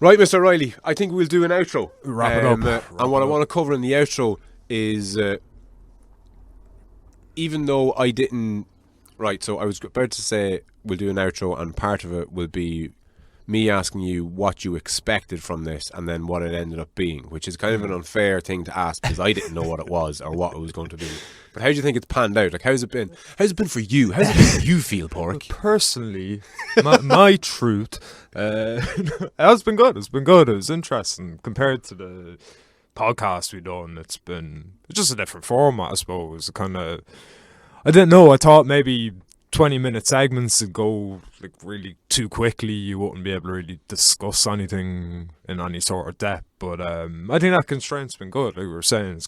Right, Mr. Riley, I think we'll do an outro. Wrap it up. And what I want to cover in the outro is, even though I didn't... Right, so I was about to say we'll do an outro, and part of it will be me asking you what you expected from this and then what it ended up being, which is kind of an unfair thing to ask because I didn't know what it was or what it was going to be. But how do you think it's panned out? Like, how's it been? How's it been for you? How's it been for you feel, Pork? Personally, my truth, it's been good. It's been good. It was interesting compared to the podcast we done. It's just a different format, I suppose. Kind of, I didn't know. I thought maybe 20-minute segments would go like really too quickly. You wouldn't be able to really discuss anything in any sort of depth. But I think that constraint's been good. Like we were saying,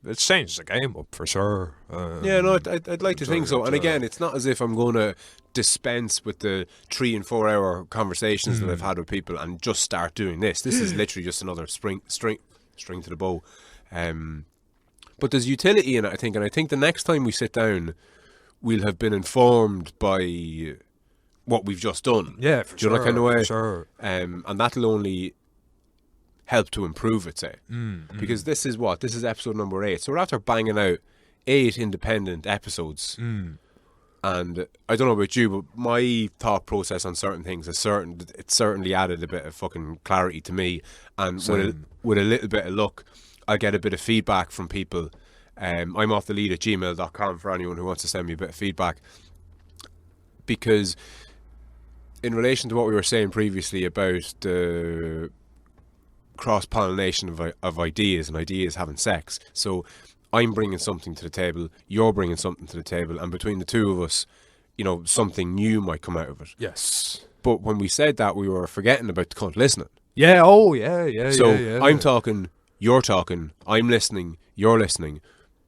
it's changed the game up for sure. I'd like to think so. And again, it's not as if I'm going to dispense with the 3 and 4 hour conversations that I've had with people and just start doing this. This is literally just another string to the bow. But there's utility in it, I think. And I think the next time we sit down, we'll have been informed by what we've just done. Yeah, for Do you know that kind of way? Sure. And that'll only help to improve it, say. Because this is episode number 8. So we're after banging out 8 independent episodes. And I don't know about you, but my thought process on certain things it certainly added a bit of fucking clarity to me. And with a little bit of luck, I get a bit of feedback from people. I'm imoffthelead@gmail.com for anyone who wants to send me a bit of feedback. Because in relation to what we were saying previously about the cross-pollination of ideas and ideas having sex. So I'm bringing something to the table, you're bringing something to the table, and between the two of us, something new might come out of it. Yes. But when we said that, we were forgetting about the cunt listening. Yeah, yeah. So I'm talking, you're talking, I'm listening, you're listening,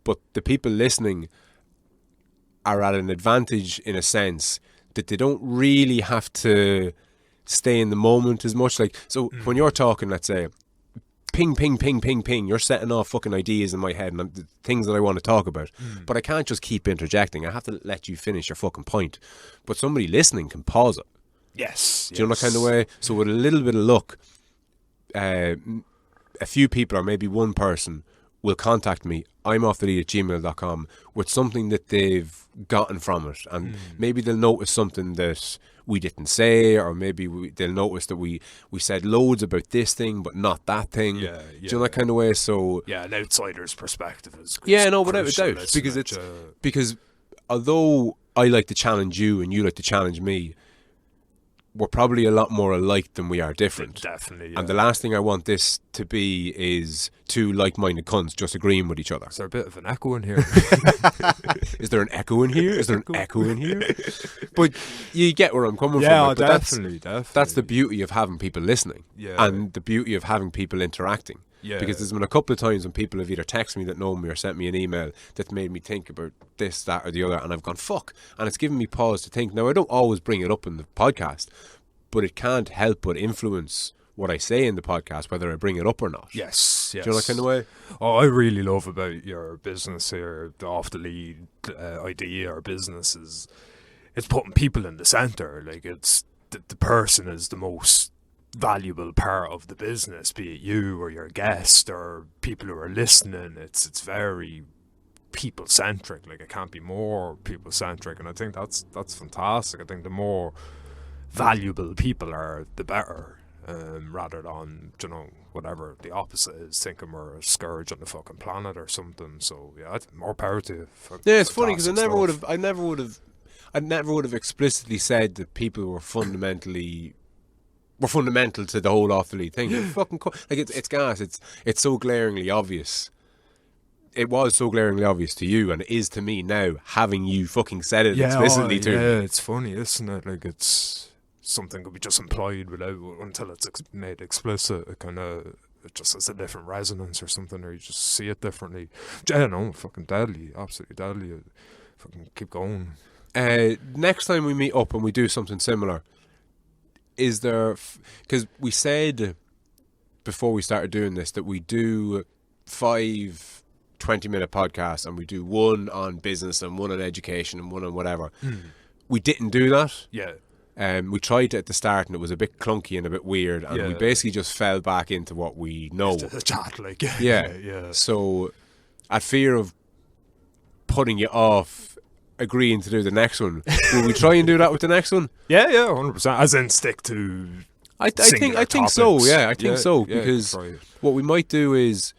but the people listening are at an advantage in a sense that they don't really have to stay in the moment as much. Like, so when you're talking, let's say, ping, ping, ping, ping, ping, you're setting off fucking ideas in my head and the things that I want to talk about. But I can't just keep interjecting. I have to let you finish your fucking point. But somebody listening can pause it. Yes. Do you know that kind of way? So with a little bit of luck, a few people or maybe one person will contact me, imoffthelead@gmail.com, with something that they've gotten from it. And maybe they'll notice something that we didn't say, or maybe they'll notice that we said loads about this thing but not that thing. Do you know that kind of way? So yeah, an outsider's perspective is without a doubt, because although I like to challenge you and you like to challenge me, we're probably a lot more alike than we are different. Definitely, yeah. And the last thing I want this to be is two like-minded cunts just agreeing with each other. Is there a bit of an echo in here? Is there an echo in here? Is there an echo in here? But you get where I'm coming from. Yeah, like, definitely. That's the beauty of having people listening. Yeah. And the beauty of having people interacting. Yeah. Because there's been a couple of times when people have either texted me that know me or sent me an email that made me think about this, that or the other, and I've gone, fuck. And it's given me pause to think. Now, I don't always bring it up in the podcast, but it can't help but influence what I say in the podcast, whether I bring it up or not. Yes. Do you know that kind of way? Oh, I really love about your business here, the off the lead idea or business is it's putting people in the centre. Like it's the person is the most valuable part of the business, be it you or your guest or people who are listening. It's very people centric. Like it can't be more people centric, and I think that's fantastic. I think the more valuable people are, the better. Rather than, whatever the opposite is, thinking we're a scourge on the fucking planet or something. So yeah, more power to you. Yeah, it's funny because I never would have explicitly said that people were fundamental to the whole off the lead thing. Fucking like it's gas. It's so glaringly obvious. It was so glaringly obvious to you, and it is to me now, having you fucking said it explicitly to me. Yeah, it's funny, isn't it? Like it's something could be just implied until it's made explicit. It just has a different resonance or something, or you just see it differently. I don't know, fucking deadly, absolutely deadly. Fucking keep going. Next time we meet up and we do something similar, is there? Because we said before we started doing this that we do 5 20-minute podcasts, and we do one on business and one on education and one on whatever. We didn't do that. Yeah. We tried it at the start and it was a bit clunky and a bit weird, and we basically just fell back into what we know. The chat, like, yeah. So, at fear of putting you off agreeing to do the next one, will we try and do that with the next one? Yeah, 100%. As in stick to. I think so. Yeah, I think so, yeah, because what we might do is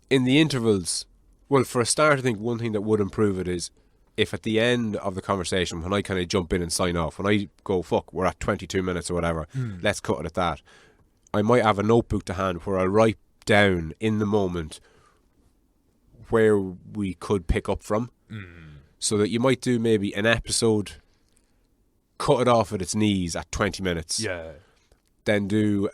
in the intervals. Well, for a start, I think one thing that would improve it is if at the end of the conversation, when I kind of jump in and sign off, when I go, fuck, we're at 22 minutes or whatever, let's cut it at that. I might have a notebook to hand where I write down in the moment where we could pick up from. So that you might do maybe an episode, cut it off at its knees at 20 minutes. Yeah. Then do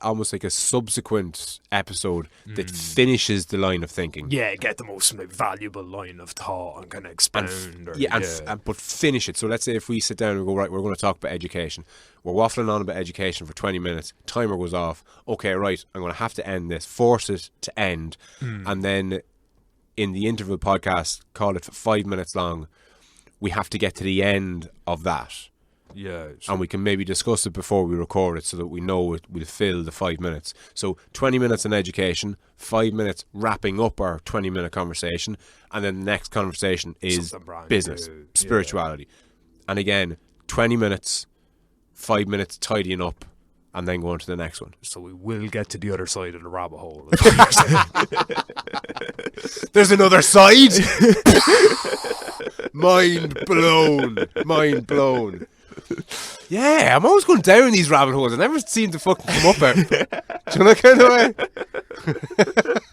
almost like a subsequent episode that finishes the line of thinking. Yeah, get the most valuable line of thought and kind of expound. But finish it. So let's say if we sit down and go, right, we're going to talk about education. We're waffling on about education for 20 minutes. Timer goes off. Okay, right, I'm going to have to end this. Force it to end. And then in the interval podcast, call it 5 minutes long, we have to get to the end of that. Yeah. And we can maybe discuss it before we record it so that we know it will fill the 5 minutes. So 20 minutes in education, 5 minutes wrapping up our 20-minute conversation, and then the next conversation is business, spirituality. And again, 20 minutes, 5 minutes tidying up, and then go on to the next one. So we will get to the other side of the rabbit hole. There's another side? Mind blown. Yeah, I'm always going down these rabbit holes. I never seem to fucking come up out. Do you know that kind of way?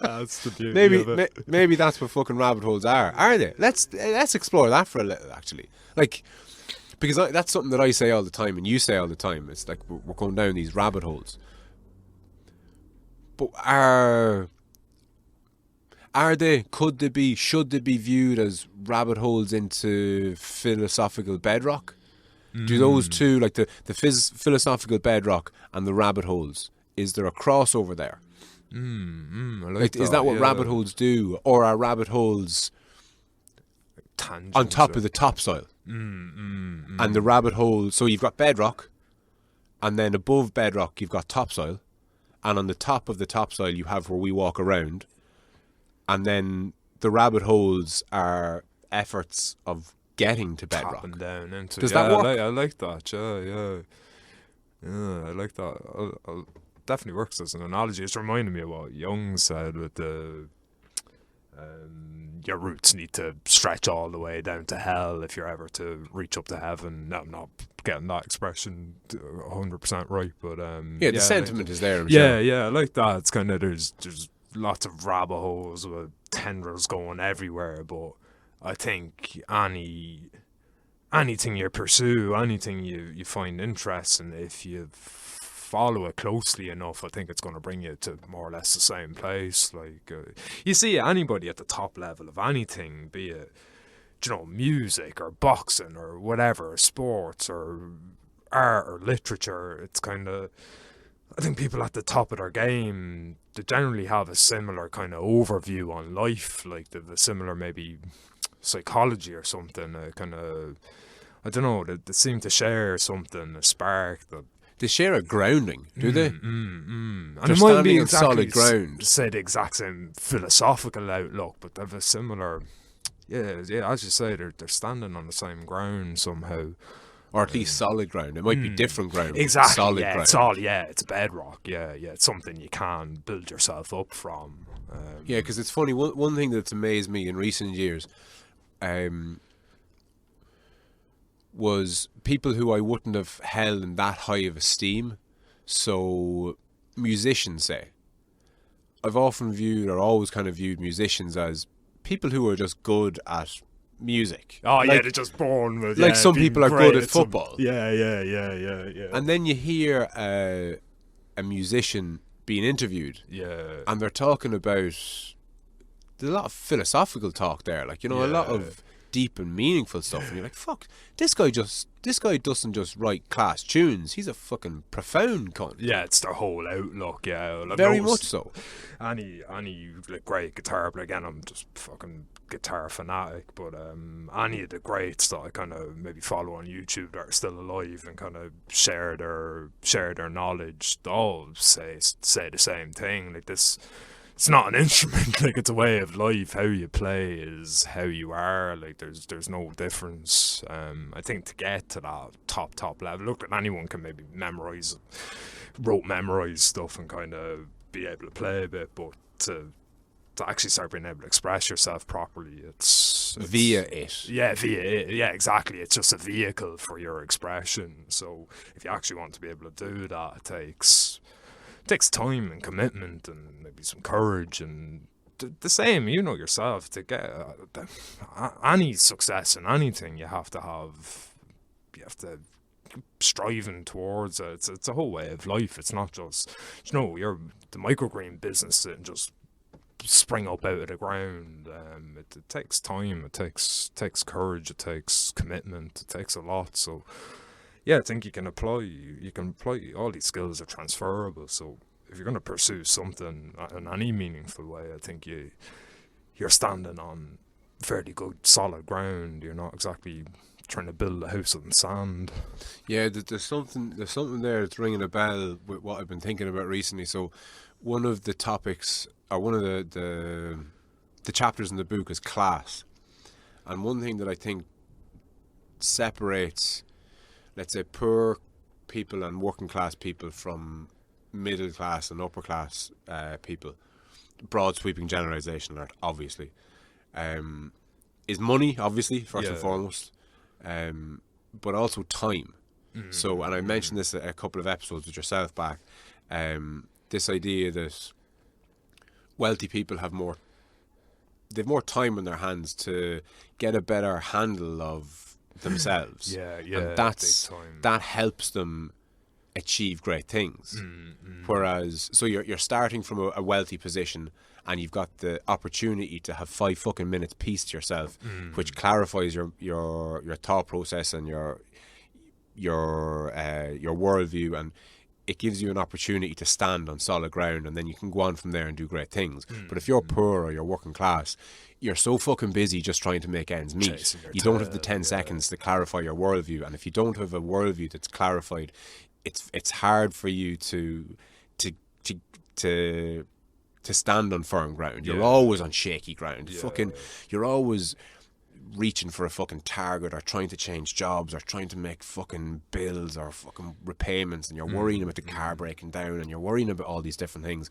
That's the beauty of it. Maybe that's what fucking rabbit holes are they? Let's explore that for a little, actually. Like, because that's something that I say all the time and you say all the time. It's like we're going down these rabbit holes. But could they be, should they be viewed as rabbit holes into philosophical bedrock? Do those two, like the philosophical bedrock and the rabbit holes, is there a crossover there? I like that, is that what rabbit holes do? Or are rabbit holes tangents on top of the topsoil? And the rabbit hole, so you've got bedrock, and then above bedrock you've got topsoil, and on the top of the topsoil you have where we walk around, and then the rabbit holes are efforts of getting to bedrock. Tapping down into. Does that work? I like that. Yeah, I like that. Definitely works as an analogy. It's reminding me of what Jung said with the your roots need to stretch all the way down to hell if you're ever to reach up to heaven. I'm not getting that expression 100% right, but the sentiment is there. Yeah, I like that. It's kind of there's lots of rabbit holes with tendrils going everywhere, but I think anything you pursue, anything you find interesting, if you follow it closely enough, I think it's going to bring you to more or less the same place. Like you see anybody at the top level of anything, be it music or boxing or whatever, sports or art or literature, it's kind of, I think people at the top of their game, they generally have a similar kind of overview on life, like they've a similar maybe psychology or something, kind of, I don't know, they seem to share something, a spark that they share a grounding, do they? And they're it might be on exactly solid ground. Say the exact same philosophical outlook, but they have a similar, as you say, they're standing on the same ground somehow, or at least solid ground. It might be different ground. Exactly. Solid ground. It's bedrock. It's something you can build yourself up from. Because it's funny. One thing that's amazed me in recent years, was people who I wouldn't have held in that high of esteem. So musicians, say. I've often viewed, or always kind of viewed, musicians as people who are just good at music. They're just born with. Like some people are good at football. Yeah. And then you hear a musician being interviewed. Yeah. And they're talking about, there's a lot of philosophical talk there. Like, a lot of deep and meaningful stuff, and you're like, fuck, this guy doesn't just write class tunes. He's a fucking profound cunt. Yeah, it's their whole outlook. Yeah, well, very much so. Any like great guitar, but again, I'm just fucking guitar fanatic. But any of the greats that I kind of maybe follow on YouTube that are still alive and kind of share their knowledge, they all say the same thing. Like this. It's not an instrument, like it's a way of life. How you play is how you are. Like there's no difference. I think to get to that top level, look, anyone can maybe memorize stuff and kind of be able to play a bit, but to actually start being able to express yourself properly, it's via it. Yeah, exactly. It's just a vehicle for your expression. So if you actually want to be able to do that, it takes time and commitment and maybe some courage and the same, you know yourself, to get any success in anything, you have to striving towards it. It's a whole way of life. It's not just, you're the microgreen business and just spring up out of the ground. It takes time, it takes courage, it takes commitment, it takes a lot. So yeah, I think you can apply all these skills are transferable. So if you're going to pursue something in any meaningful way, I think you're standing on fairly good solid ground. You're not exactly trying to build a house on sand. Yeah, there's something there that's ringing a bell with what I've been thinking about recently. So one of the topics, or one of the chapters in the book is class, and one thing that I think separates, let's say, poor people and working class people from middle class and upper class people, broad sweeping generalization, obviously, is money, obviously, first and foremost, but also time. So, and I mentioned this a couple of episodes with yourself back, this idea that wealthy people have more time on their hands to get a better handle of themselves. And that helps them achieve great things. Whereas, so you're starting from a wealthy position, and you've got the opportunity to have 5 fucking minutes peace to yourself, which clarifies your thought process and your worldview, and it gives you an opportunity to stand on solid ground, and then you can go on from there and do great things. But if you're poor or you're working class, you're so fucking busy just trying to make ends meet. You don't have the 10 seconds to clarify your worldview, and if you don't have a worldview that's clarified, it's hard for you to stand on firm ground. You're always on shaky ground. You're always reaching for a fucking target, or trying to change jobs, or trying to make fucking bills or fucking repayments, and you're worrying about the car breaking down, and you're worrying about all these different things.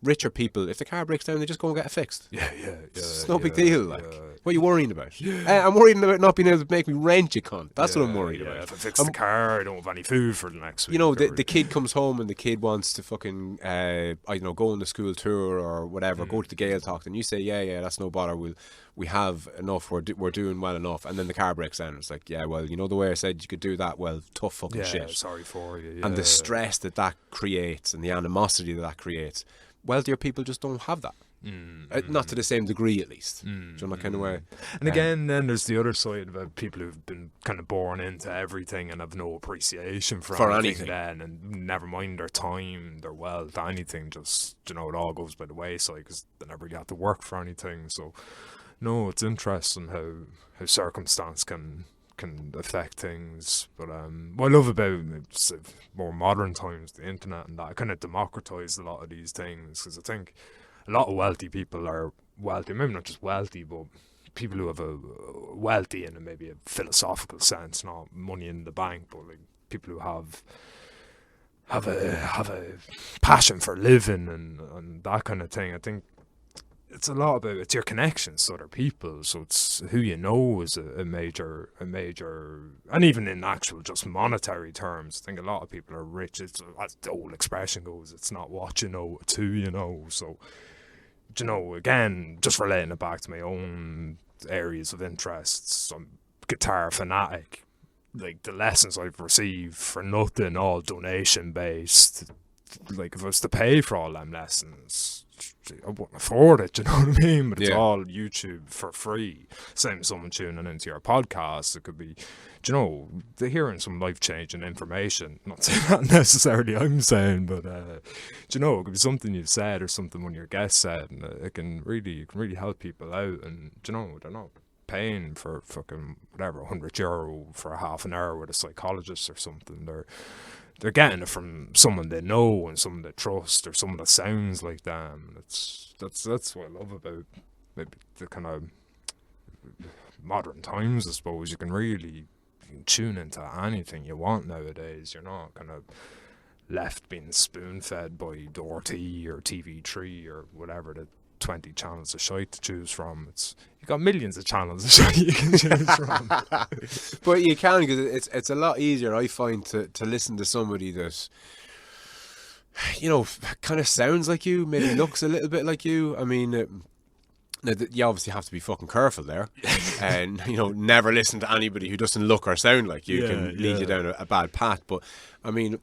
Richer people, if the car breaks down, they just go and get it fixed. It's no big deal. What are you worrying about? I'm worried about not being able to make me rent, you cunt. That's what I'm worried about. If I fix the car, I don't have any food for the next week. The kid comes home and the kid wants to fucking, go on the school tour or whatever, go to the Gale Talk, and you say, yeah, that's no bother. We have enough. We're doing well enough. And then the car breaks down. It's like, yeah, well, the way I said you could do that. Well, tough fucking shit. Sorry for you. And the stress that creates, and the animosity that creates. Wealthier people just don't have that. Not to the same degree, at least. Do you know that kind of way? And again, then there's the other side about people who've been kind of born into everything and have no appreciation for anything. Then, and never mind their time, their wealth, anything. Just it all goes by the wayside because they never really have to work for anything. So, no, it's interesting how circumstance can affect things. But what I love about more modern times, the internet and that, it kind of democratized a lot of these things, because I think a lot of wealthy people are wealthy, maybe not just wealthy, but people who have a wealthy in maybe a philosophical sense, not money in the bank, but like people who have a passion for living and that kind of thing. I think it's a lot about, it's your connections to other people, so it's who you know is a major, and even in actual just monetary terms, I think a lot of people are rich. It's, as the old expression goes, it's not what you know, it's who you know. So, again, just relating it back to my own areas of interests, I'm guitar fanatic. Like, the lessons I've received for nothing, all donation based. Like, if I was to pay for all them lessons, I wouldn't afford it, you know what I mean? But it's Yeah. all YouTube for free. Same as someone tuning into your podcast. It could be, you know, they're hearing some life-changing information. Not saying that necessarily I'm saying, but, you know, it could be something you've said or something one of your guests said, and it can really help people out. And, you know, they're not paying for fucking, whatever, €100 for a half an hour with a psychologist or something. They're getting it from someone they know and someone they trust or someone that sounds like them. That's what I love about maybe the kind of modern times, I suppose. You can tune into anything you want nowadays. You're not kind of left being spoon-fed by RT or TV3 or whatever the 20 channels of shite to choose from. You got millions of channels of shite you can choose from. But you can, because it's a lot easier, I find, to listen to somebody that, you know, kind of sounds like you, maybe looks a little bit like you. I mean, you obviously have to be fucking careful there, and, you know, never listen to anybody who doesn't look or sound like you. Can lead you down a bad path. But I mean,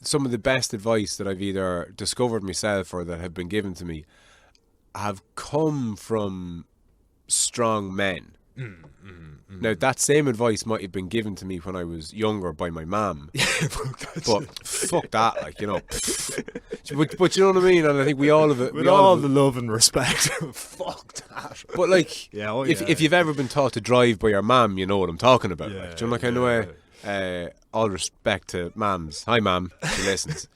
some of the best advice that I've either discovered myself or that have been given to me have come from strong men. Now, that same advice might have been given to me when I was younger by my mum. But fuck that, like, you know. But you know what I mean? And I think we all have it. With all the love and respect. Fuck that. But, like, if you've ever been taught to drive by your mum, you know what I'm talking about. Yeah, like, do you know that kind of way? All respect to mums. Hi, mum. She listens.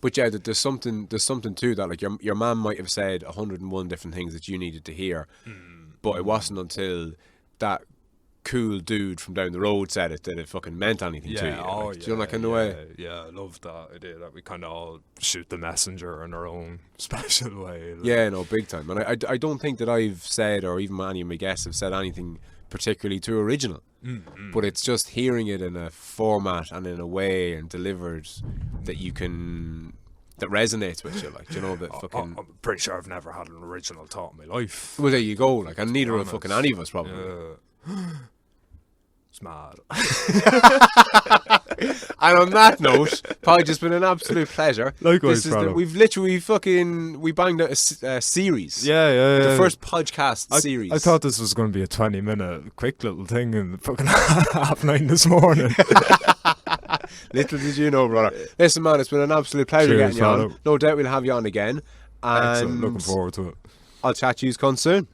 But yeah, there's something to that. Like, your mum might have said 101 different things that you needed to hear, but it wasn't until that cool dude from down the road said it that it fucking meant anything to you. Like, do you know that kind of way? Yeah, I love that idea that we kind of all shoot the messenger in our own special way. Like. Yeah, no, big time. And I don't think that I've said, or even any of my guests have said anything particularly too original. But it's just hearing it in a format and in a way and delivered that that resonates with you, like, you know, that fucking. I'm pretty sure I've never had an original thought in my life. Well, there you go, like, and neither have fucking any of us probably. It's mad. And on that note, Paul, it's been an absolute pleasure. Likewise, we've literally we banged out a series. Yeah. The first podcast series. I thought this was going to be a 20-minute quick little thing in fucking 9:30 this morning. Little did you know, brother. Listen, man, it's been an absolute pleasure getting you on. No doubt we'll have you on again. And excellent. Looking forward to it. I'll chat to you soon.